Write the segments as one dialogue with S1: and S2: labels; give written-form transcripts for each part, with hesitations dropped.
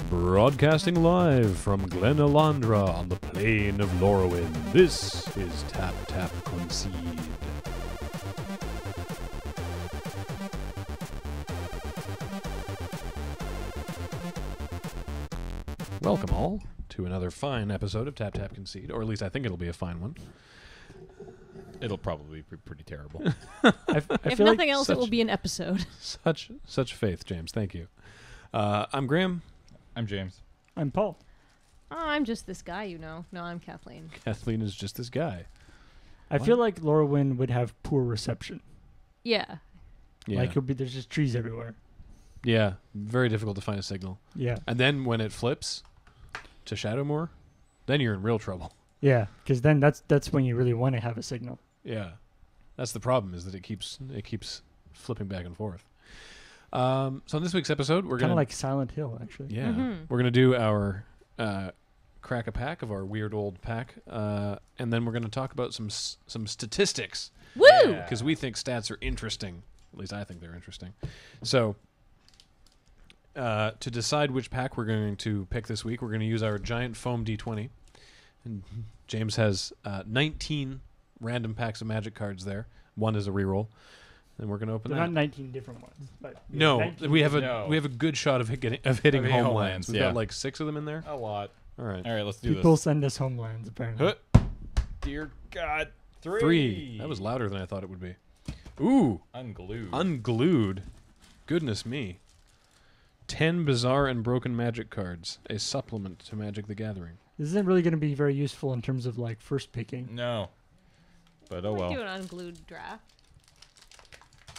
S1: Broadcasting live from Glen Elandra on the plain of Lorwyn, this is Tap Tap Concede. Welcome all to another fine episode of Tap Tap Concede, or at least I think it'll be a fine one.
S2: It'll probably be pretty terrible.
S3: If nothing else, it will be an episode.
S1: Such faith, James. Thank you. I'm Graham.
S2: I'm James.
S4: I'm Paul.
S3: Oh, I'm just this guy, you know. No, I'm Kathleen.
S1: Kathleen is just this guy.
S4: I feel like Lorwyn would have poor reception.
S3: Yeah.
S1: Yeah.
S4: Like there's just trees everywhere.
S1: Yeah. Very difficult to find a signal.
S4: Yeah.
S1: And then when it flips to Shadowmoor, then you're in real trouble.
S4: Yeah, because then that's when you really want to have a signal.
S1: Yeah. That's the problem, is that it keeps flipping back and forth. So in this week's episode, we're
S4: kind
S1: gonna
S4: of like Silent Hill, actually.
S1: Yeah, we're gonna do our crack a pack of our weird old pack, and then we're gonna talk about some statistics.
S3: Woo!
S1: Because we think stats are interesting. At least I think they're interesting. So to decide which pack we're going to pick this week, we're going to use our giant foam D20. And James has 19 random packs of magic cards there. One is a reroll. And we're going to open
S4: They're
S1: that.
S4: not 19 different ones. But
S1: No, we have a good shot of hitting homelands. We've
S2: yeah.
S1: got like 6 of them in there.
S2: A lot.
S1: All right.
S2: All right, let's do
S4: People
S2: this.
S4: send us homelands, apparently.
S2: Dear God.
S1: 3. That was louder than I thought it would be. Ooh.
S2: Unglued.
S1: Unglued. Goodness me. 10 bizarre and broken magic cards. A supplement to Magic the Gathering.
S4: This isn't really going to be very useful in terms of like first picking.
S2: No. But oh
S3: We
S2: well.
S3: do an unglued draft.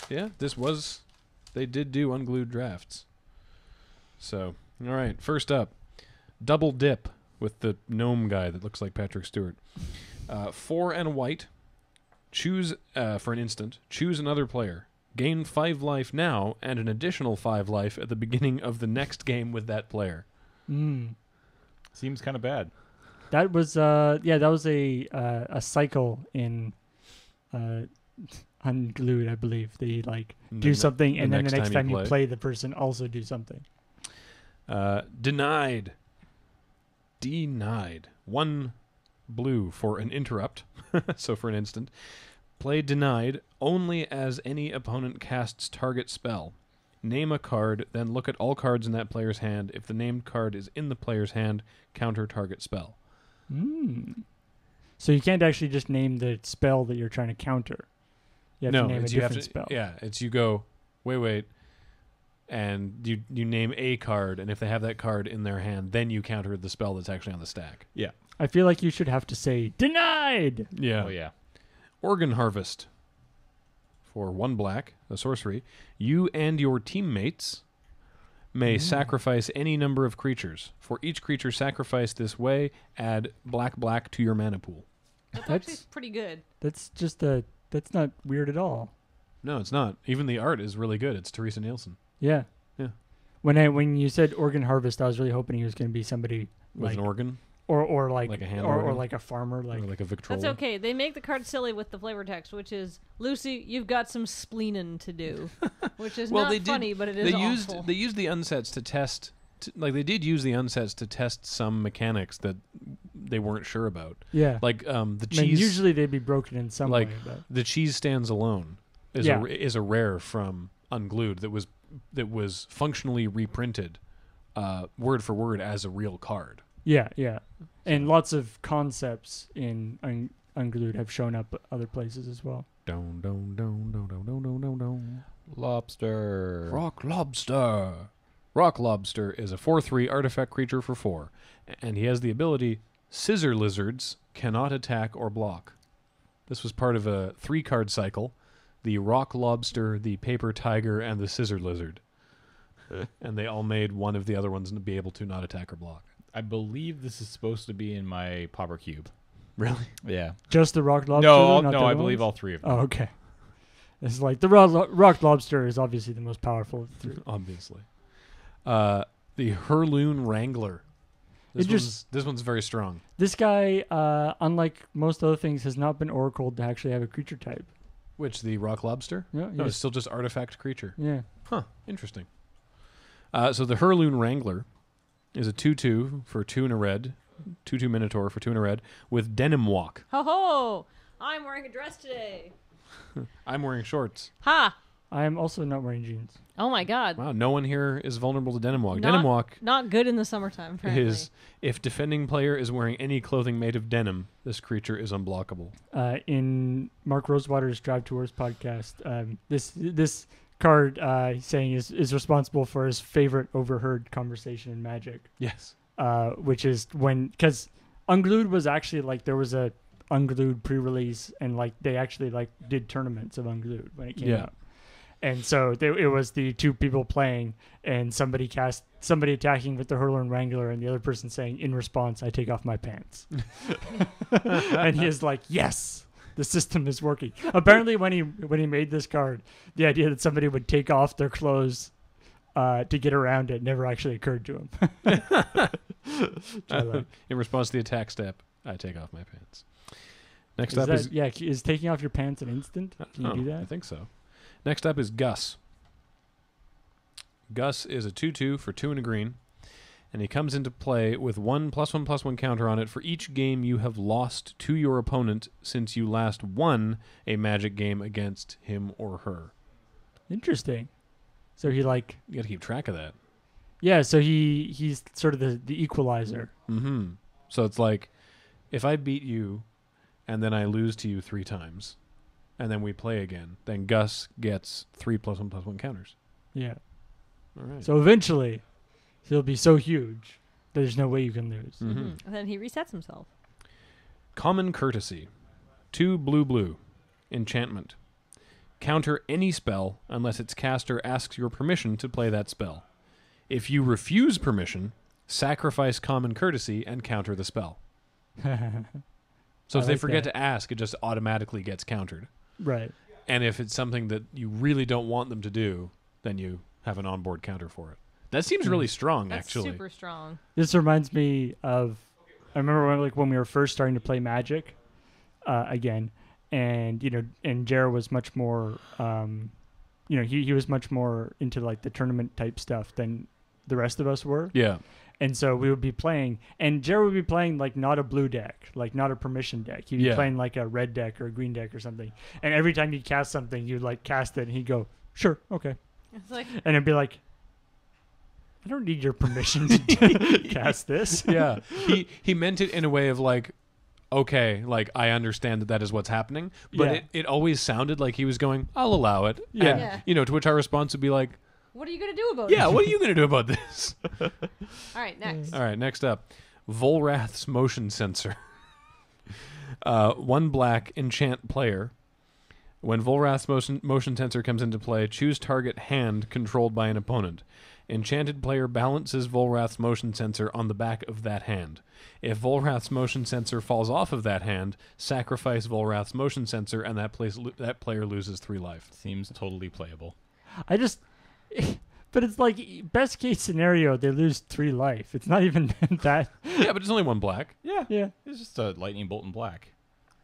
S1: Yeah, they did do unglued drafts. So, all right, first up, double dip with the gnome guy that looks like Patrick Stewart. 4 and a white. Choose, for an instant, choose another player. Gain 5 life now and an additional 5 life at the beginning of the next game with that player.
S2: Seems kind of bad.
S4: That was a cycle in Unglued, I believe. They do something, and then the next time you play, the person also do something.
S1: Denied. 1 blue for an interrupt. So for an instant. Play denied only as any opponent casts target spell. Name a card, then look at all cards in that player's hand. If the named card is in the player's hand, counter target spell.
S4: So you can't actually just name the spell that you're trying to counter. You have to name a different spell.
S1: Yeah, it's you go, wait, and you name a card, and if they have that card in their hand, then you counter the spell that's actually on the stack.
S2: Yeah.
S4: I feel like you should have to say, denied!
S1: Yeah.
S2: Oh, yeah.
S1: Organ Harvest. For 1 black, a sorcery, you and your teammates may sacrifice any number of creatures. For each creature sacrificed this way, add black to your mana pool.
S3: That's actually pretty good.
S4: That's not weird at all.
S1: No, it's not. Even the art is really good. It's Teresa Nielsen.
S4: Yeah.
S1: Yeah.
S4: When you said Organ Harvest, I was really hoping he was going to be somebody
S1: With an organ?
S4: or like
S1: a hand
S4: or
S1: organ?
S4: like a farmer,
S1: Or like a Victrola?
S3: That's okay. They make the card silly with the flavor text, which is, Lucy, you've got some spleening to do. Which is not funny, but it is awful.
S1: They used the unsets to test... they did use the unsets to test some mechanics that they weren't sure about.
S4: Yeah.
S1: Like the cheese...
S4: I mean, usually they'd be broken in some way. But
S1: The cheese stands alone is a rare from Unglued that was functionally reprinted word for word as a real card.
S4: Yeah. And lots of concepts in Unglued have shown up other places as well.
S2: Lobster.
S1: Rock Lobster. Rock Lobster is a 4/3 artifact creature for 4, and he has the ability Scissor Lizards cannot attack or block. This was part of a 3-card cycle: the Rock Lobster, the Paper Tiger, and the Scissor Lizard. And they all made one of the other ones be able to not attack or block.
S2: I believe this is supposed to be in my Pauper Cube.
S1: Really?
S2: Yeah.
S4: Just the Rock Lobster?
S2: No, I believe all 3 of them.
S4: Oh, okay. It's like the Rock Lobster is obviously the most powerful of the 3.
S1: Obviously. The Hurloon Wrangler. This one's very strong.
S4: This guy, unlike most other things, has not been oracled to actually have a creature type.
S1: Which, the Rock Lobster?
S4: Yeah,
S1: No, it's still just artifact creature.
S4: Yeah.
S1: Huh, interesting. So the Hurloon Wrangler is a 2/2 for 2 and a red. 2/2 Minotaur for 2 and a red with Denim Walk.
S3: Ho ho! I'm wearing a dress today.
S1: I'm wearing shorts.
S3: Ha!
S4: I am also not wearing jeans.
S3: Oh my god.
S1: Wow, no one here is vulnerable to Denim Walk. Denim Walk
S3: not good in the summertime, apparently.
S1: is if defending player is wearing any clothing made of denim, this creature is unblockable.
S4: In Mark Rosewater's Drive Tours podcast, this card he's saying is responsible for his favorite overheard conversation in Magic.
S1: Yes.
S4: Which is because Unglued was actually like there was a Unglued pre-release and like they actually like did tournaments of Unglued when it came out. And so it was the two people playing and somebody attacking with the Hurler and Wrangler and the other person saying, in response, I take off my pants. And he is like, yes, the system is working. Apparently when he made this card, the idea that somebody would take off their clothes to get around it never actually occurred to him.
S1: In response to the attack step, I take off my pants. Next up is...
S4: Yeah, is taking off your pants an instant? Can you do that?
S1: I think so. Next up is Gus. Gus is a 2/2 for 2 and a green, and he comes into play with 1+1/+1 counter on it for each game you have lost to your opponent since you last won a Magic game against him or her.
S4: Interesting. So he like...
S1: You got to keep track of that.
S4: Yeah, so he's sort of the equalizer.
S1: Mm-hmm. So it's like, if I beat you, and then I lose to you 3 times, and then we play again, then Gus gets 3+1/+1 counters.
S4: Yeah.
S1: All right.
S4: So eventually, he'll be so huge that there's no way you can lose.
S1: Mm-hmm.
S3: And then he resets himself.
S1: Common Courtesy. 2 blue. Enchantment. Counter any spell unless its caster asks your permission to play that spell. If you refuse permission, sacrifice Common Courtesy and counter the spell. So if they forget to ask, it just automatically gets countered.
S4: Right.
S1: And if it's something that you really don't want them to do, then you have an onboard counter for it. That seems really strong,
S3: That's
S1: actually.
S3: super strong.
S4: This reminds me of... I remember when we were first starting to play Magic again, and Jared was much more... he was much more into like the tournament type stuff than the rest of us were.
S1: Yeah.
S4: And so we would be playing, and Jared would be playing like not a blue deck, like not a permission deck. He'd be playing like a red deck or a green deck or something. And every time you'd cast something, you'd like cast it, and he'd go, "Sure, okay."
S3: It's like,
S4: and it'd be like, "I don't need your permission to cast this."
S1: Yeah, he meant it in a way of like, okay, like I understand that is what's happening, but it always sounded like he was going, "I'll allow it."
S4: Yeah.
S1: And, to which our response would be like,
S3: what are you going to do about it?
S1: yeah, what are you going to do about this?
S3: All right, next.
S1: All right, next up, Vollrath's Motion Censor. 1 black enchant player. When Vollrath's motion Censor comes into play, choose target hand controlled by an opponent. Enchanted player balances Vollrath's Motion Censor on the back of that hand. If Vollrath's Motion Censor falls off of that hand, sacrifice Vollrath's Motion Censor, and that player loses 3 life.
S2: Seems totally playable.
S4: But it's like best case scenario, they lose 3 life. It's not even that.
S1: Yeah, but it's only 1 black.
S4: Yeah.
S2: It's just a lightning bolt in black.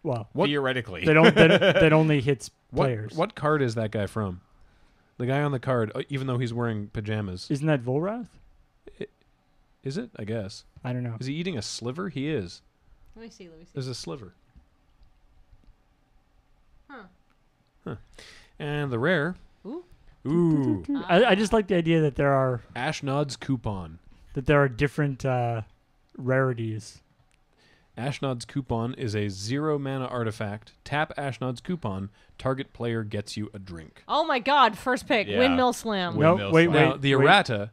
S4: Well,
S2: theoretically,
S4: that only hits players.
S1: What card is that guy from? The guy on the card, even though he's wearing pajamas.
S4: Isn't that Vollrath?
S1: Is it? I guess.
S4: I don't know.
S1: Is he eating a sliver? He is.
S3: Let me see.
S1: There's a sliver.
S3: Huh.
S1: And the rare.
S3: Ooh.
S4: I just like the idea that there are
S1: Ashnod's Coupon.
S4: different rarities.
S1: Ashnod's Coupon is a 0 mana artifact. Tap Ashnod's Coupon. Target player gets you a drink.
S3: Oh my god, first pick.
S2: Yeah.
S3: Windmill Slam.
S4: No, wait.
S1: Now, the errata,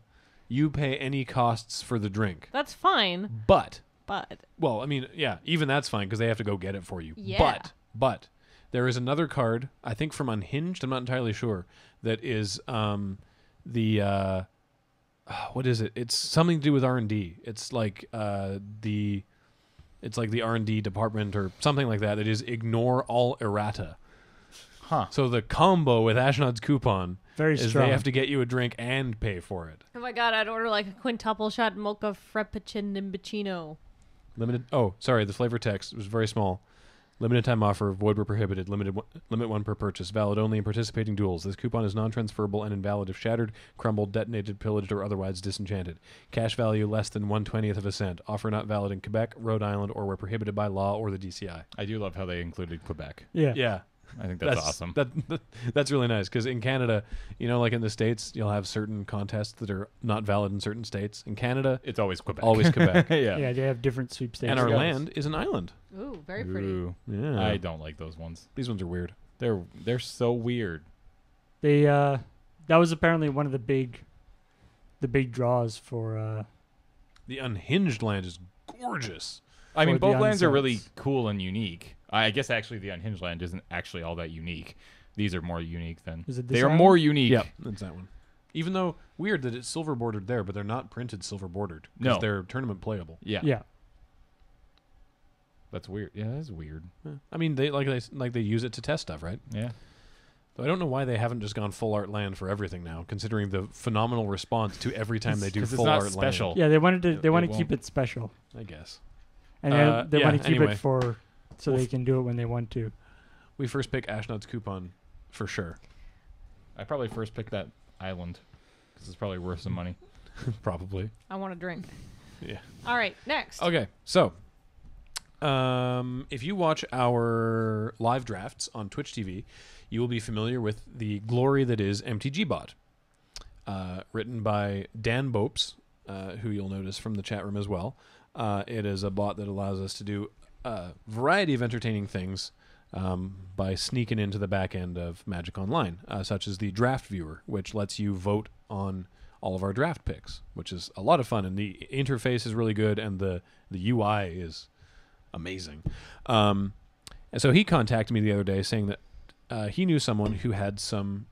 S1: you pay any costs for the drink.
S3: That's fine.
S1: But,
S3: Well,
S1: I mean, yeah, even that's fine because they have to go get it for you.
S3: Yeah.
S1: But, there is another card, I think from Unhinged, I'm not entirely sure, that is what is it? It's something to do with R&D. It's like the R&D department or something like that. It is ignore all errata.
S2: Huh.
S1: So the combo with Ashnod's Coupon
S4: Very
S1: is
S4: strong.
S1: they have to get you a drink and pay for it.
S3: oh my god, I'd order like a quintuple shot mocha frappuccino.
S1: Limited. Oh, sorry, the flavor text was very small. Limited time offer. Void where prohibited. Limit one per purchase. Valid only in participating duels. This coupon is non-transferable and invalid if shattered, crumbled, detonated, pillaged, or otherwise disenchanted. Cash value less than 1/20th of a cent. Offer not valid in Quebec, Rhode Island, or where prohibited by law or the DCI.
S2: I do love how they included Quebec.
S1: Yeah.
S2: I think that's awesome.
S1: That's really nice because in Canada, like in the States, you'll have certain contests that are not valid in certain states. In Canada,
S2: it's always Quebec.
S1: Always Quebec.
S4: Yeah, they have different sweepstakes.
S1: And our land is an island.
S3: Ooh, very pretty.
S2: Ooh.
S1: Yeah.
S2: I don't like those ones.
S1: These ones are weird.
S2: They're so weird.
S4: They that was apparently one of the big draws for
S1: the unhinged land is gorgeous.
S2: I mean, both lands are really cool and unique. I guess actually the unhinged land isn't actually all that unique. These are more unique than they are more unique.
S1: Yeah, that's that one. Even though weird that it's silver bordered there, but they're not printed silver bordered because they're tournament playable.
S2: Yeah. That's weird. Yeah, that's weird.
S1: Yeah. I mean, they use it to test stuff, right?
S2: Yeah.
S1: Though I don't know why they haven't just gone full art land for everything now, considering the phenomenal response to every time they do full art
S2: special.
S1: land.
S4: Yeah, they wanted to keep it special.
S1: I guess.
S4: And they want to keep it so they can do it when they want to.
S1: We first pick Ashnod's coupon for sure.
S2: I probably first picked that island because it's probably worth some money.
S1: Probably.
S3: I want a drink.
S1: Yeah.
S3: All right, next.
S1: Okay, so if you watch our live drafts on Twitch TV, you will be familiar with the glory that is Mtg Bot, written by Dan Bopes, who you'll notice from the chat room as well. It is a bot that allows us to do a variety of entertaining things by sneaking into the back end of Magic Online, such as the draft viewer, which lets you vote on all of our draft picks, which is a lot of fun. And the interface is really good, and the UI is amazing. And so he contacted me the other day saying that he knew someone who had some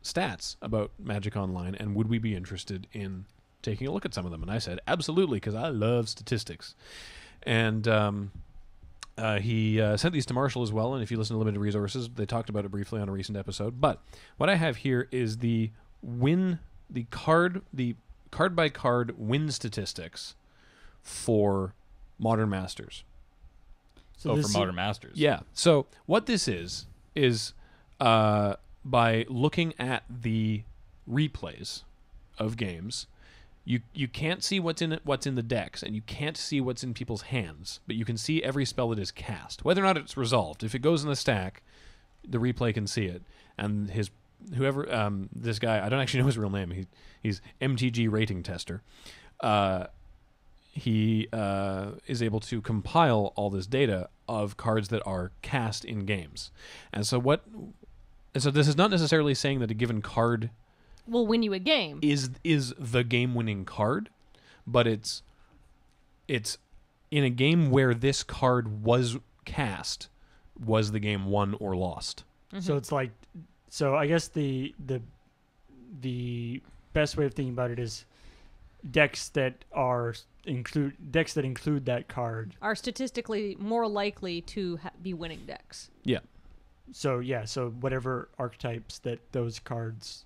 S1: stats about Magic Online, and would we be interested in taking a look at some of them? And I said, absolutely, because I love statistics. And he sent these to Marshall as well, and if you listen to Limited Resources, they talked about it briefly on a recent episode. But what I have here is the card by card win statistics for Modern Masters.
S2: So for Modern Masters.
S1: Yeah. So what this is by looking at the replays of games, you can't see what's in the decks, and you can't see what's in people's hands, but you can see every spell that is cast, whether or not it's resolved. If it goes in the stack, the replay can see it, and this guy, I don't actually know his real name. He's MTG rating tester. He is able to compile all this data of cards that are cast in games, and so this is not necessarily saying that a given card
S3: will win you a game.
S1: Is the game-winning card, but it's in a game where this card was cast, was the game won or lost.
S4: Mm-hmm. So it's like, I guess the best way of thinking about it is decks that include that card
S3: are statistically more likely to be winning decks.
S1: Yeah.
S4: So whatever archetypes that those cards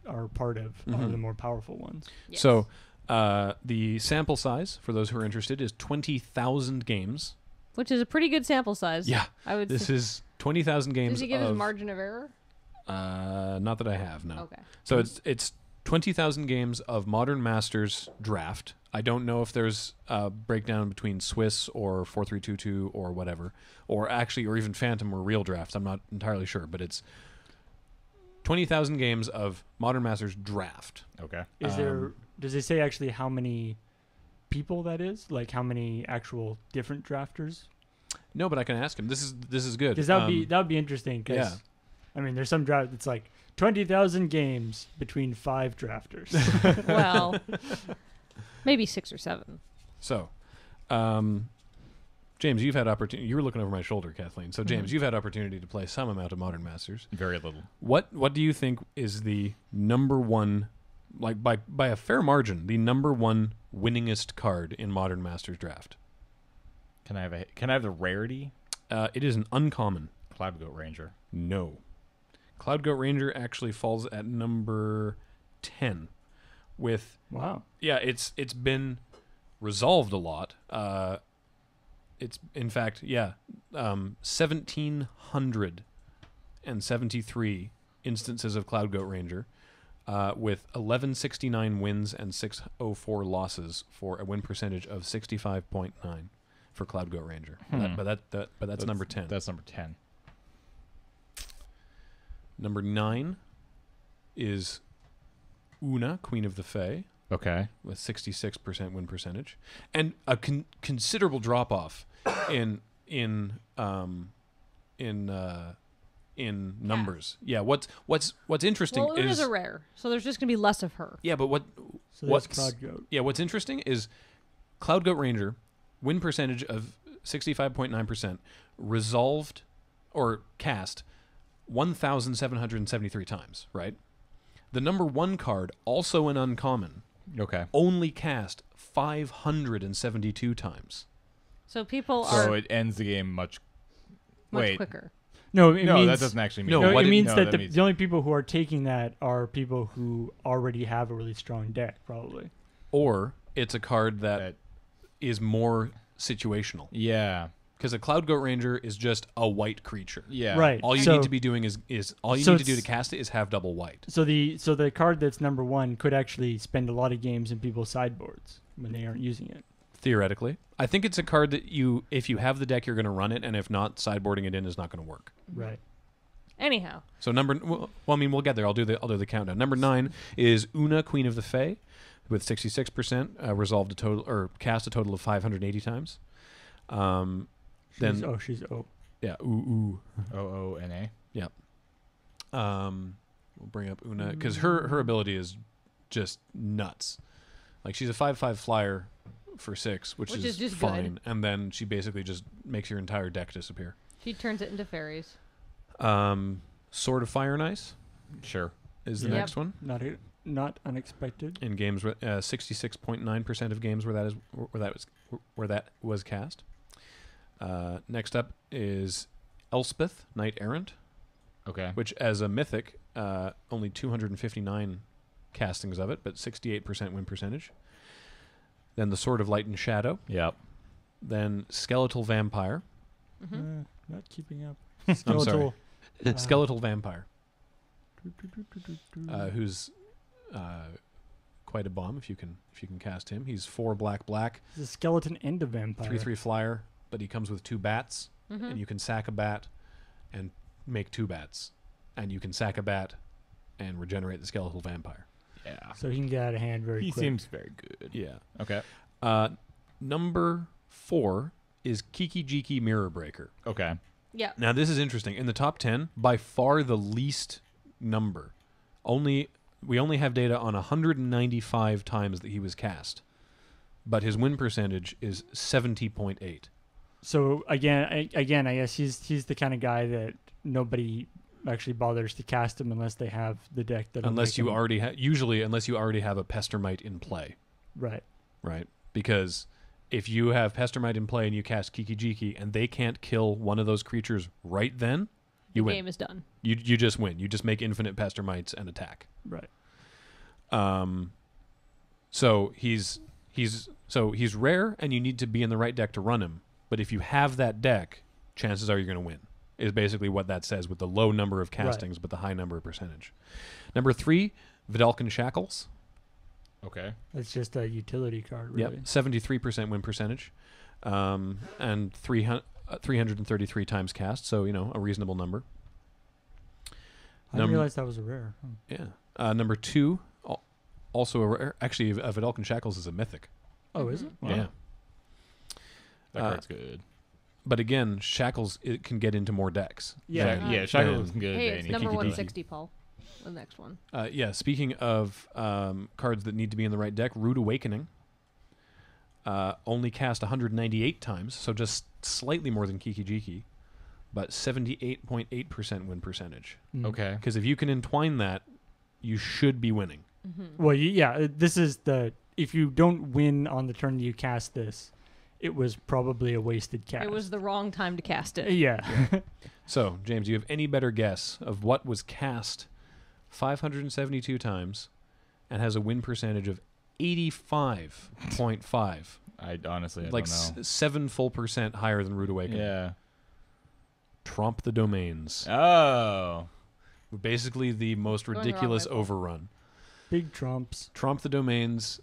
S4: are part of are the more powerful ones.
S3: Yes.
S1: So the sample size, for those who are interested, is 20,000 games.
S3: Which is a pretty good sample size.
S1: Yeah.
S3: This
S1: is 20,000 games.
S3: Does he give his margin of error?
S1: Not that I have, no.
S3: Okay.
S1: So it's 20,000 games of Modern Masters draft. I don't know if there's a breakdown between Swiss or 4-3-2-2 or whatever, or even Phantom or real drafts. I'm not entirely sure, but it's 20,000 games of Modern Masters draft.
S2: Okay.
S4: Does it say actually how many people that is? Like how many actual different drafters?
S1: No, but I can ask him. This is good.
S4: Because that would be interesting. Cause,
S1: yeah.
S4: I mean, there's some draft that's like 20,000 games between 5 drafters.
S3: Well, maybe 6 or 7.
S1: So, James, you've had opportunity. You were looking over my shoulder, Kathleen. So, James, you've had opportunity to play some amount of Modern Masters.
S2: Very little.
S1: What do you think is the number one, like by a fair margin, the number one winningest card in Modern Masters draft?
S2: Can I have the rarity?
S1: It is an uncommon.
S2: Cloud Goat Ranger.
S1: No. Cloud Goat Ranger actually falls at number 10.
S4: Wow.
S1: Yeah, it's been resolved a lot. It's in fact, 1,773 instances of Cloud Goat Ranger, with 1169 wins and 604 losses for a win percentage of 65.9 for Cloud Goat Ranger. But that's number 10.
S2: That's number 10.
S1: Number 9 is Una, Queen of the Fae.
S2: Okay.
S1: With 66% win percentage, and a considerable drop off in numbers. Yeah. What's interesting
S3: well, Una's a rare, so there's just gonna be less of her.
S1: Yeah, but what's
S4: Cloud Goat?
S1: Yeah, what's interesting is Cloud Goat Ranger win percentage of 65.9%, resolved or cast 1,773 times. Right. The number 1 card, also an uncommon.
S2: Okay.
S1: Only cast 572 times.
S3: So people
S2: So
S3: are
S2: it ends the game much
S3: quicker.
S4: No, it means,
S2: that doesn't actually mean
S1: No,
S4: it means that
S2: means
S4: the only people who are taking that are people who already have a really strong deck, probably.
S1: Or it's a card that is more situational.
S2: Yeah.
S1: Because a Cloud Goat Ranger is just a white creature.
S2: Yeah.
S4: Right.
S1: All you need to be doing is all you need to do to cast it is have double white.
S4: So the card that's number 1 could actually spend a lot of games in people's sideboards when they aren't using it.
S1: Theoretically. I think it's a card that if you have the deck, you're going to run it, and if not, sideboarding it in is not going to work.
S4: Right.
S3: Anyhow.
S1: So we'll get there. I'll do the countdown. Number 9 is Una, Queen of the Fae, with 66%, resolved a total or cast a total of 580 times.
S4: She's O.
S1: Yeah, ooh.
S2: OONA.
S1: Yep. We'll bring up Una because her ability is just nuts. Like she's a 5/5 flyer for 6, which is just fine,
S3: good.
S1: And then she basically just makes your entire deck disappear.
S3: She turns it into fairies.
S1: Sword of Fire and Ice.
S2: Sure.
S1: Is the next one.
S4: Not unexpected.
S1: In games, 66.9% of games where that was cast. Next up is Elspeth Knight-Errant.
S2: Okay.
S1: Which, as a mythic, only 259 castings of it, but 68% win percentage. Then the Sword of Light and Shadow.
S2: Yep.
S1: Then Skeletal Vampire.
S4: Not keeping up.
S1: I'm sorry. Skeletal Vampire. Who's quite a bomb if you can cast him. He's 4 black.
S4: He's a skeleton and a vampire.
S1: 3/3 flyer, but he comes with 2 bats, and you can sack a bat and make 2 bats, and you can sack a bat and regenerate the Skeletal Vampire.
S2: Yeah.
S4: So he can get out of hand very quick.
S2: He seems very good.
S1: Yeah.
S2: Okay.
S1: Number 4 is Kiki Mirror Breaker.
S2: Okay.
S3: Yeah.
S1: Now this is interesting. In the top 10, by far the least number. We only have data on 195 times that he was cast, but his win percentage is 70.8. So
S4: again, I guess he's the kind of guy that nobody actually bothers to cast him unless they have the deck that.
S1: Unless you already have a Pestermite in play.
S4: Right.
S1: Right. Because if you have Pestermite in play and you cast Kiki and they can't kill one of those creatures right then, you win.
S3: The game is done.
S1: You just win. You just make infinite Pestermites and attack.
S4: Right.
S1: So he's rare, and you need to be in the right deck to run him. But if you have that deck, chances are you're going to win. Is basically what that says with the low number of castings, but the high number of percentage. Number 3, Vidalcan Shackles.
S2: Okay.
S4: That's just a utility card, really.
S1: Yep, 73% win percentage, and 333 times cast. So a reasonable number.
S4: I didn't realize that was a rare.
S1: Yeah. Number 2, also a rare. Actually, Vidalcan Shackles is a mythic.
S4: Oh, is it?
S1: Wow. Yeah.
S2: That card's good.
S1: But again, Shackles it can get into more decks.
S2: Yeah. Shackles is good.
S3: Hey, it's number 160, Paul. The next one.
S1: Yeah. Speaking of cards that need to be in the right deck, Rude Awakening. Only cast 198 times, so just slightly more than Kiki, but 78.8% win percentage.
S2: Okay.
S1: Because if you can entwine that, you should be winning.
S4: Well, this is if you don't win on the turn that you cast this, it was probably a wasted cast.
S3: It was the wrong time to cast it.
S4: Yeah.
S1: So, James, do you have any better guess of what was cast 572 times and has a win percentage of 85.5?
S2: I honestly
S1: like
S2: don't know.
S1: 7 full % higher than Rude Awakening.
S2: Yeah.
S1: Tromp the Domains.
S2: Oh.
S1: Basically the most ridiculous overrun.
S4: Big trumps.
S1: Tromp the Domains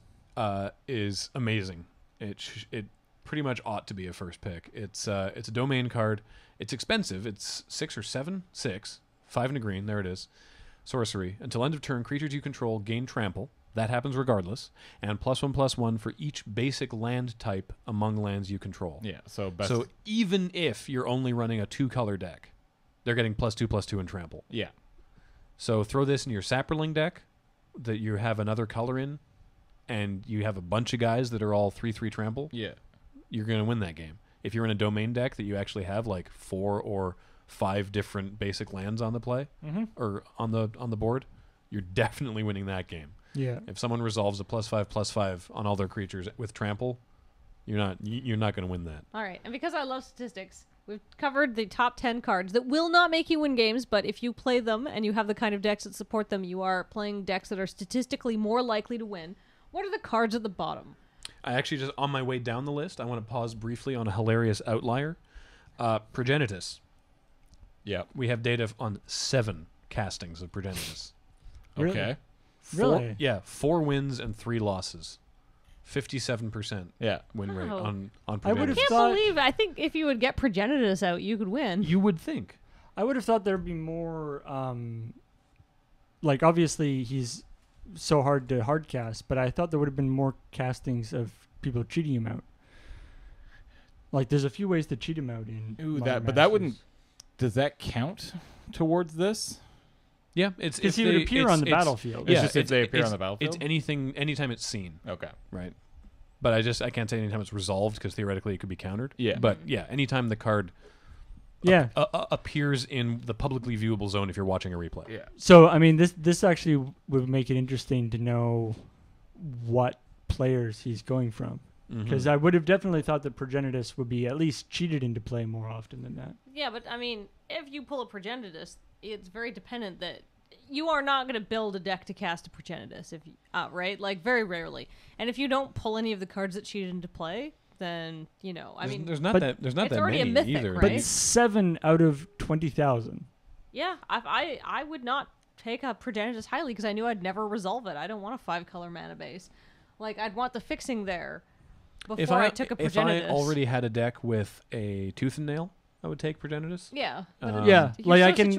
S1: is amazing. It pretty much ought to be a first pick. It's a domain card. It's expensive. It's 6 or 7? 6. 5 and a green. There it is. Sorcery. Until end of turn, creatures you control gain trample. That happens regardless. And +1/+1 for each basic land type among lands you control.
S2: Yeah, so
S1: even if you're only running a 2-color deck, they're getting +2/+2 in trample.
S2: Yeah.
S1: So throw this in your Sapperling deck that you have another color in, and you have a bunch of guys that are all 3/3 trample.
S2: Yeah.
S1: You're going to win that game. If you're in a domain deck that you actually have like 4 or 5 different basic lands on the play or on the board, you're definitely winning that game.
S4: Yeah.
S1: If someone resolves a +5/+5 on all their creatures with trample, you're not going to win that.
S3: All right, and because I love statistics, we've covered the top 10 cards that will not make you win games, but if you play them and you have the kind of decks that support them, you are playing decks that are statistically more likely to win. What are the cards at the bottom?
S1: I actually just, on my way down the list, I want to pause briefly on a hilarious outlier. Progenitus.
S2: Yeah.
S1: We have data on 7 castings of Progenitus.
S4: Really?
S2: Okay.
S4: 4,
S1: yeah, 4 wins and 3 losses. 57% win rate on Progenitus.
S3: I think if you would get Progenitus out, you could win.
S1: You would think.
S4: I would have thought there'd be more, like obviously he's so hard to hard cast, but I thought there would have been more castings of people cheating him out. Like there's a few ways to cheat him out in.
S2: Ooh, but that wouldn't. Does that count towards this?
S1: Yeah, it's
S4: because he would appear on the battlefield.
S2: It's just if they appear on the battlefield.
S1: It's anytime it's seen.
S2: Okay,
S1: right. But I can't say anytime it's resolved because theoretically it could be countered.
S2: Yeah,
S1: but yeah, anytime the card appears in the publicly viewable zone if you're watching a replay.
S2: Yeah.
S4: So I mean, this actually would make it interesting to know what players he's going from. Because I would have definitely thought that Progenitus would be at least cheated into play more often than that.
S3: Yeah, but I mean, if you pull a Progenitus, it's very dependent that you are not going to build a deck to cast a Progenitus, if you, right? Like very rarely. And if you don't pull any of the cards that cheat into play, then
S1: there's not that
S3: already
S1: many
S3: a Mythic,
S1: either.
S3: Right?
S4: But 7 out of 20,000.
S3: Yeah, I would not take a Progenitus highly because I knew I'd never resolve it. I don't want a 5-color mana base. Like I'd want the fixing there. Before I took a Progenitus.
S1: If I already had a deck with a Tooth and Nail, I would take Progenitus.
S3: Yeah.
S4: Like I can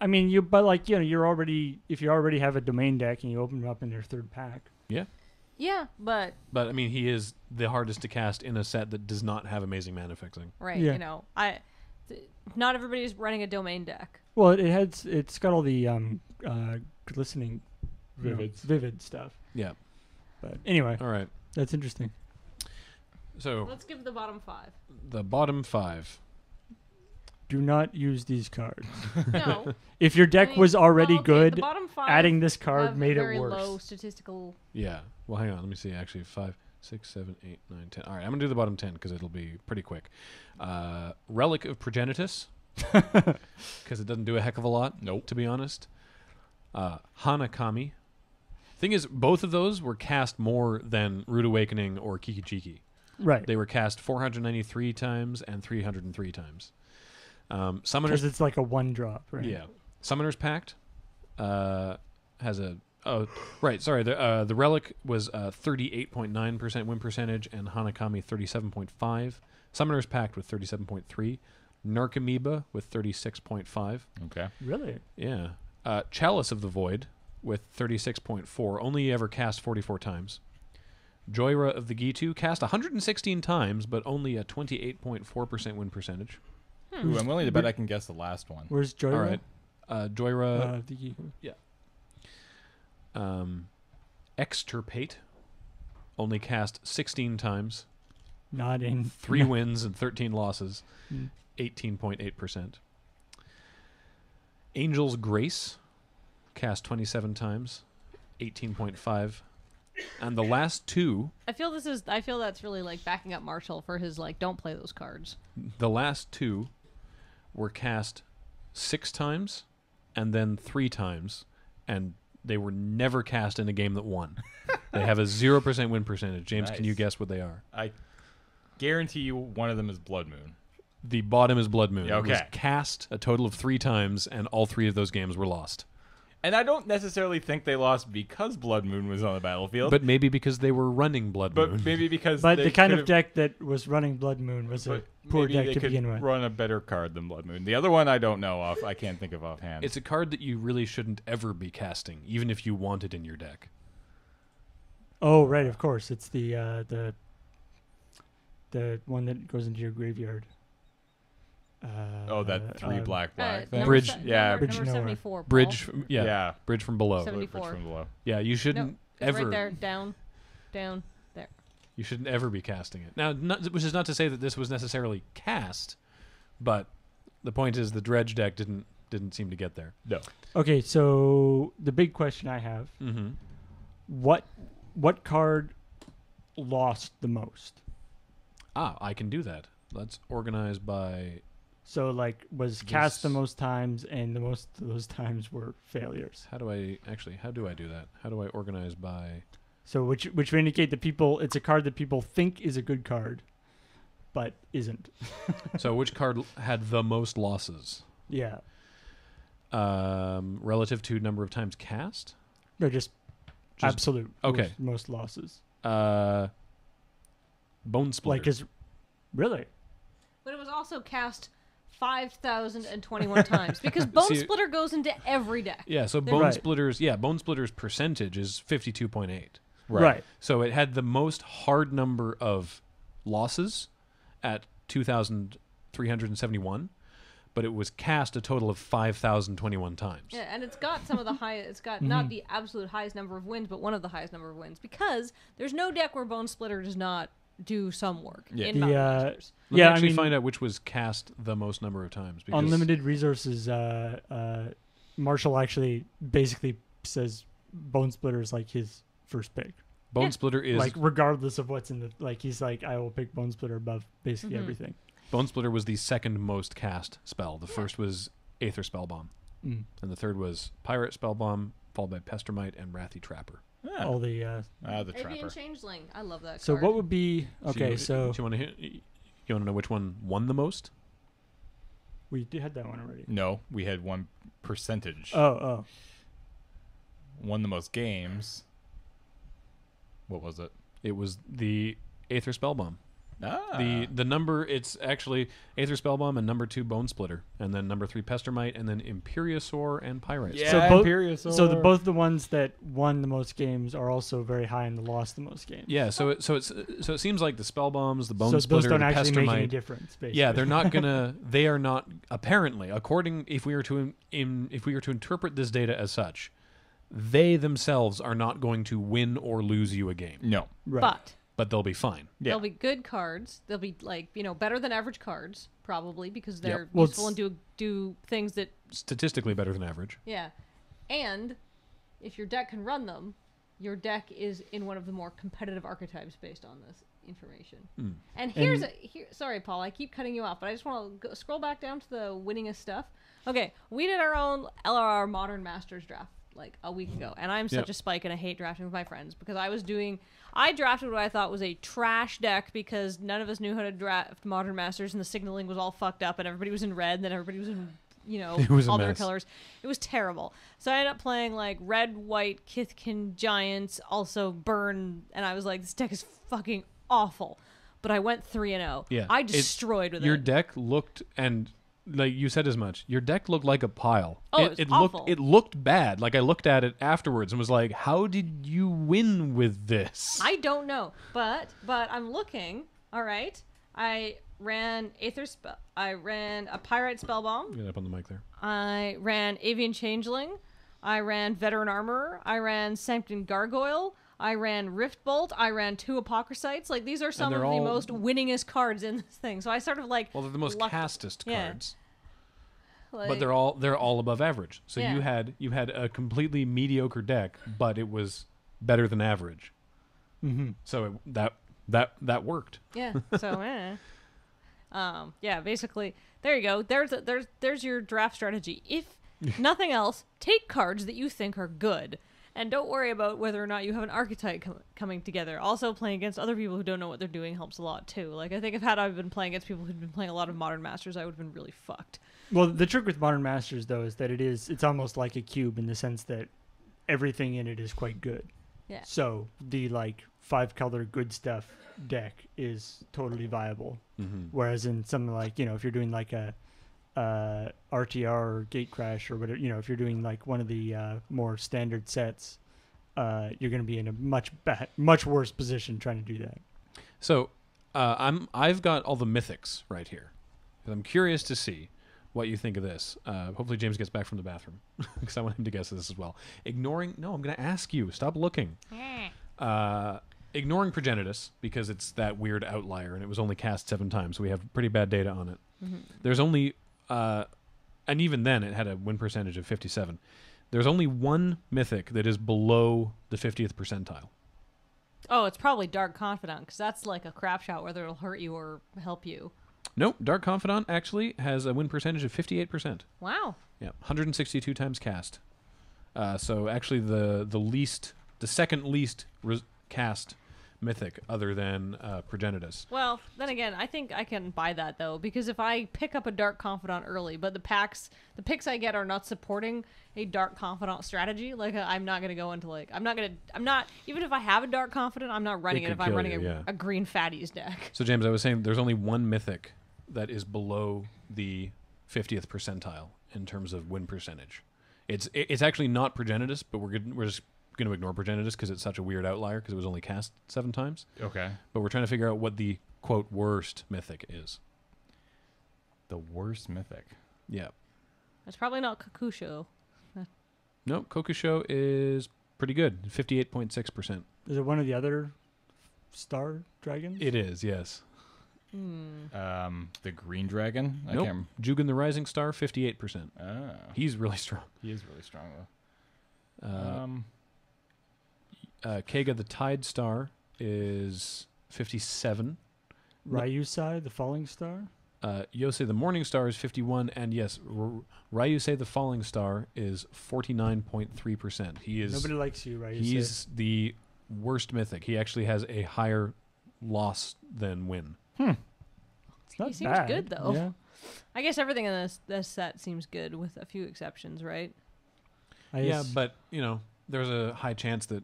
S4: I mean you're already, if you already have a domain deck and you open it up in your 3rd pack.
S1: Yeah.
S3: Yeah, but
S1: I mean he is the hardest to cast in a set that does not have amazing mana fixing.
S3: Right. Yeah. Not everybody's running a domain deck.
S4: Well, it's got all the glistening vivid stuff.
S1: Yeah.
S4: But anyway.
S1: All right.
S4: That's interesting.
S1: So
S3: let's give the bottom 5.
S1: The bottom 5.
S4: Do not use these cards.
S3: No.
S4: If your deck was already good,
S3: the bottom 5
S4: adding this card made it worse.
S3: Very low statistical.
S1: Yeah. Well, hang on. Let me see. Actually, 5, 6, 7, 8, 9, 10. All right. I'm gonna do the bottom 10 because it'll be pretty quick. Relic of Progenitus, because it doesn't do a heck of a lot.
S2: Nope.
S1: To be honest. Hanakami. Thing is, both of those were cast more than Rude Awakening or Kiki.
S4: Right.
S1: They were cast 493 times and 303 times. Summoners.
S4: Because it's like a 1-drop, right?
S1: Yeah. Summoners Pact has a. Oh, right. Sorry. The Relic was 38.9% win percentage, and Hanakami 37.5. Summoners Pact with 37.3. Narcomoeba with 36.5.
S2: Okay.
S4: Really?
S1: Yeah. Chalice of the Void with 36.4. Only ever cast 44 times. Joyra of the Gitu cast 116 times, but only a 28.4% win percentage.
S2: Ooh, I'm willing to bet I can guess the last one.
S4: Where's Joyra?
S1: All right. Joyra.
S4: The Gitu.
S1: Yeah. Extirpate only cast 16 times.
S4: Not in
S1: 3 wins and 13 losses. 18.8%. Angel's Grace cast 27 times. 18.5. And the last 2.
S3: I feel that's really like backing up Marshall for his don't play those cards.
S1: The last 2 were cast 6 times and then 3 times, and they were never cast in a game that won. They have a 0% win percentage. James,
S2: Nice.
S1: Can you guess what they are?
S2: I guarantee you one of them is Blood Moon.
S1: The bottom is Blood Moon.
S2: Yeah,
S1: It was
S2: okay.
S1: cast a total of 3 times, and all 3 of those games were lost.
S2: And I don't necessarily think they lost because Blood Moon was on the battlefield.
S1: But maybe because they were running Blood Moon.
S2: But maybe because
S4: But
S2: they
S4: the kind of
S2: could've-
S4: deck that was running Blood Moon was a
S2: but
S4: poor
S2: maybe
S4: deck
S2: they
S4: to
S2: could
S4: begin with.
S2: run a better card than Blood Moon. The other one I don't know off. I can't think of offhand.
S1: It's a card that you really shouldn't ever be casting, even if you want it in your deck.
S4: Oh, right, of course. It's the one that goes into your graveyard.
S2: that 3 black thing.
S3: number
S1: Bridge-
S3: number
S4: Bridge nowhere.
S3: 74. Paul.
S1: Bridge,
S2: Yeah.
S1: Bridge from below.
S3: 74.
S2: Bridge from below.
S1: Yeah, you
S3: No,
S1: shouldn't
S3: it's
S1: ever.
S3: right there, down, there.
S1: You shouldn't ever be casting it. Now, which is not to say that this was necessarily cast, but the point is the dredge deck didn't seem to get there.
S2: No.
S4: Okay, so the big question I have:
S1: Mm-hmm.
S4: what card lost the most?
S1: I can do that. Let's organize by.
S4: So, like, was cast the
S1: This-
S4: most times, and the most of those times were failures.
S1: How do I do that? How do I organize by?
S4: So, which would indicate that it's a card that people think is a good card, but isn't.
S1: So which card had the most losses?
S4: Yeah,
S1: Relative to number of times cast?
S4: they're just absolute.
S1: okay.
S4: most losses.
S1: Bone Splitter.
S4: Like, really?
S3: But it was also cast 5,021 times because Bone
S1: See-
S3: Splitter goes into every deck.
S1: yeah, so
S3: They're-
S1: Bone
S4: Right.
S1: Splitter's Bone Splitter's percentage is 52.8.
S4: Right.
S1: So it had the most hard number of losses at 2,371, but it was cast a total of 5,021 times.
S3: Yeah, and it's got some of the high. It's got not the absolute highest number of wins, but one of the highest number of wins because there's no deck where Bone Splitter does not do some work
S2: Yeah.
S3: in
S4: The,
S3: Mountain Masters.
S1: Let me
S4: Yeah, I
S1: actually
S4: mean-
S1: find out which was cast the most number of times. Because
S4: Unlimited resources. Marshall actually basically says Bone Splitter is like his first pick.
S1: Bone
S3: Yeah.
S1: Splitter is
S4: Like, regardless of what's in the he's like, I will pick Bone Splitter above basically everything.
S1: Bone Splitter was the second most cast spell. The first was Aether Spellbomb, and the third was Pirate Spellbomb, followed by Pestermite and Wrathy Trapper.
S2: Yeah.
S4: All the
S2: The
S3: Avian
S2: Trapper.
S3: Changeling. I love that
S4: so
S3: card.
S4: what would be okay?
S1: Do
S4: So
S1: you want to know which one won the most?
S4: we had that one already.
S2: No, we had one percentage.
S4: Oh,
S2: Won the most games. What was it?
S1: It was the Aether Spellbomb.
S2: Ah.
S1: The number, it's actually Aether Spellbomb and number 2 Bone Splitter, and then number 3 Pestermite, and then Imperiosaur and Pyrite.
S2: Yeah.
S4: so both
S2: Imperiosaur.
S4: so both the ones that won the most games are also very high and lost the most games.
S1: Yeah, so it seems like the Spellbombs, the Bone
S4: so
S1: Splitter,
S4: those don't
S1: the
S4: actually make any
S1: Pestermite.
S4: difference. Basically.
S1: Yeah, they're not gonna. They are not apparently, according if we were to interpret this data as such, they themselves are not going to win or lose you a game,
S2: No.
S4: right.
S1: but they'll be fine.
S2: Yeah.
S3: They'll be good cards. They'll be better than average cards probably because they're
S1: Yep.
S4: Well,
S3: useful and do things that
S1: Statistically better than average.
S3: and if your deck can run them, your deck is in one of the more competitive archetypes based on this information. And here's sorry, Paul, I keep cutting you off, but I just want to scroll back down to the winningest stuff. Okay, we did our own LRR Modern Masters draft like a week ago, and I'm such
S1: Yep.
S3: a spike and I hate drafting with my friends because I drafted what I thought was a trash deck because none of us knew how to draft Modern Masters and the signaling was all fucked up and everybody was in red and then everybody was in
S1: It was a
S3: all their
S1: mess.
S3: colors. It was terrible. So I ended up playing like red, white, Kithkin Giants, also burn, and I was like, this deck is fucking awful. But I went 3-0.
S1: Yeah,
S3: I destroyed with
S1: Your
S3: it.
S1: deck looked, and like you said as much, your deck looked like a pile.
S3: Oh, it was awful.
S1: It looked bad. Like I looked at it afterwards and was like, how did you win with this?
S3: I don't know, but I'm looking. All right, I ran I ran a Pyrite Spellbomb.
S1: Get up on the mic there.
S3: I ran Avian Changeling. I ran Veteran Armorer. I ran Sanctum Gargoyle. I ran Rift Bolt. I ran 2 Apocryphites. Like, these are some of
S1: they're
S3: the
S1: all-
S3: most winningest cards in this thing. So I sort of like.
S1: Well, they're the most
S3: lucked-
S1: castest
S3: yeah.
S1: cards,
S3: like,
S1: but they're all above average. So
S3: Yeah.
S1: you had a completely mediocre deck, but it was better than average.
S4: Mm-hmm.
S1: So that worked.
S3: Yeah. So yeah. Basically, there you go. There's your draft strategy. If nothing else, take cards that you think are good. And don't worry about whether or not you have an archetype coming together. Also, playing against other people who don't know what they're doing helps a lot, too. Like, I think if I've been playing against people who've been playing a lot of Modern Masters, I would have been really fucked.
S4: Well, the trick with Modern Masters, though, is that it's almost like a cube in the sense that everything in it is quite good.
S3: Yeah.
S4: So the, 5-color good stuff deck is totally viable. Whereas in something like, if you're doing like a RTR or Gate Crash or whatever, if you're doing like one of the more standard sets, you're going to be in a much worse position trying to do that.
S1: So I've got all the Mythix right here. I'm curious to see what you think of this. Hopefully James gets back from the bathroom because I want him to guess this as well. I'm going to ask you. Stop looking. Ignoring Progenitus because it's that weird outlier and it was only cast 7 times, so we have pretty bad data on it. There's only, and even then it had a win percentage of 57. There's only one Mythic that is below the 50th percentile.
S3: Oh, it's probably Dark Confidant, because that's like a crap shot, whether it'll hurt you or help you.
S1: Nope, Dark Confidant actually has a win percentage of 58%.
S3: Wow.
S1: Yeah, 162 times cast. So actually the second least cast Mythic other than Progenitus.
S3: Well, then again, I think I can buy that though, because if I pick up a Dark Confidant early, but the picks I get are not supporting a Dark Confidant strategy, I'm not going to go into even if I have a Dark Confidant, I'm not running it if I'm running a green fatties deck.
S1: So James, I was saying there's only one Mythic that is below the 50th percentile in terms of win percentage. It's actually not Progenitus, but we're just going to ignore Progenitus because it's such a weird outlier because it was only cast 7 times.
S2: Okay.
S1: But we're trying to figure out what the, quote, worst Mythic is.
S2: The worst Mythic?
S1: Yeah.
S3: It's probably not Kakusho.
S1: No, Kokusho is pretty good, 58.6%.
S4: Is it one of the other star dragons?
S1: It is, yes.
S2: The Green Dragon?
S1: Nope. Jugan the Rising Star, 58%.
S2: Oh.
S1: He's really strong.
S2: He is really strong, though.
S1: Kega the Tide Star is 57.
S4: Ryusei the Falling Star?
S1: Yosei the Morning Star is 51, and yes, Ryusei the Falling Star is 49.3%. He is
S4: nobody likes you, Ryusei.
S1: He's the worst Mythic. He actually has a higher loss than win.
S4: It's not
S3: he seems
S4: bad.
S3: good though.
S4: Yeah.
S3: I guess everything in this set seems good with a few exceptions, right?
S1: But there's a high chance that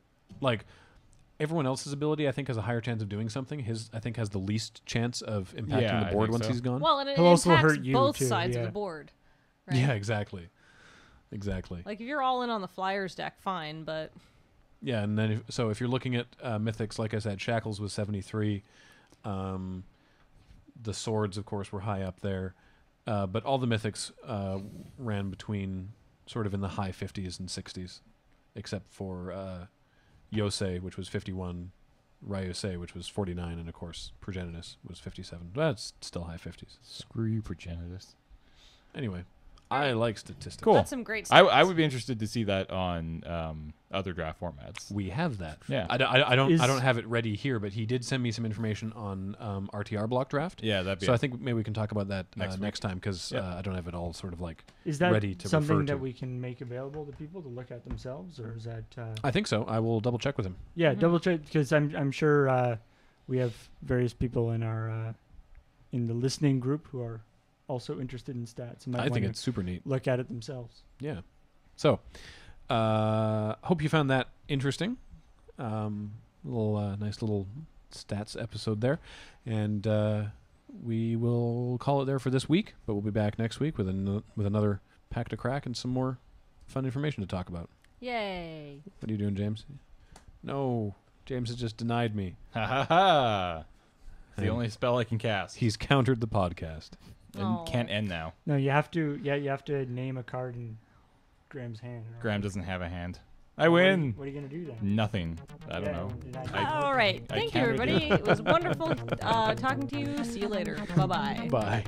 S1: everyone else's ability, I think, has a higher chance of doing something. His, I think, has the least chance of impacting the board once he's gone.
S3: Well, and it
S4: He'll also
S3: impacts
S4: hurt you
S3: both
S4: too,
S3: sides of
S4: yeah.
S3: the board. Right?
S1: Yeah, exactly.
S3: Like, if you're all in on the Flyers deck, fine, but...
S1: Yeah, and then if you're looking at Mythics, like I said, Shackles was 73. The Swords, of course, were high up there. But all the Mythics ran between sort of in the high 50s and 60s, except for Yosei, which was 51, Ryusei, which was 49, and, of course, Progenitus was 57. That's still high 50s.
S2: Screw you, Progenitus.
S1: Anyway, I like statistics.
S2: Cool.
S3: That's some great stats.
S2: I would be interested to see that on other draft formats.
S1: We have that.
S2: Yeah.
S1: I don't have it ready here, but he did send me some information on RTR block draft.
S2: Yeah, that'd be.
S1: So I think maybe we can talk about that next time because I don't have it all sort of
S4: is that
S1: ready to
S4: something
S1: refer to.
S4: that we can make available to people to look at themselves, or is that?
S1: I think so. I will double check with him.
S4: Yeah, double check because I'm sure we have various people in our in the listening group who are also interested in stats.
S1: I think it's super neat.
S4: Look at it themselves.
S1: Yeah. So, hope you found that interesting. Nice little stats episode there. And we will call it there for this week, but we'll be back next week with another pack to crack and some more fun information to talk about.
S3: Yay.
S1: What are you doing, James? No, James has just denied me.
S2: Ha ha ha. It's the only spell I can cast.
S1: He's countered the podcast.
S2: And can't end now.
S4: No, you have to. Yeah, you have to name a card in Graham's hand.
S2: Graham doesn't have a hand. I win.
S4: What are you gonna do then?
S2: Nothing. I don't know.
S3: All right. Thank you, everybody. It was wonderful talking to you. See you later. Bye-bye.
S1: Bye.